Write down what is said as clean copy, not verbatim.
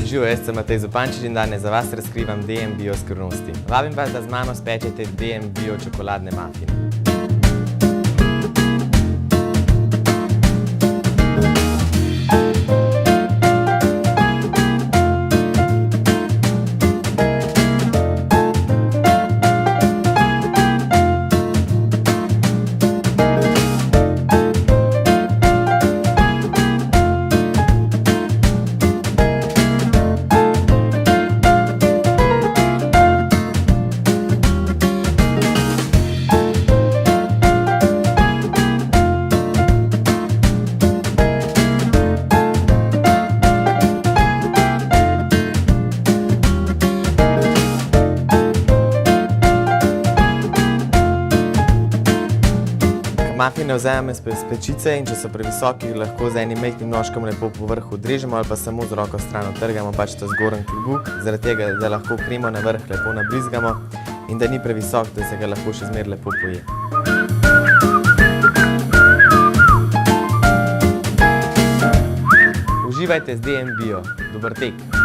Živijo, jaz sem Matej Zupančič in danes za vas razkrivam DM Bio skrivnosti. Vabim vas, da z mano spečete DM Bio čokoladne mafine. Mafine vzamemo iz pečice in če so previsoki, lahko z enim majhnim nožkom lepo po vrhu odrežemo ali pa samo z roko stran odtrgamo pač ta zgoren klobuk, zaradi tega, da lahko kremo na vrh lepo nabrizgamo in da ni previsok, da se ga lahko še zmeraj lepo poje. Uživajte z DM Bio. Dober tek!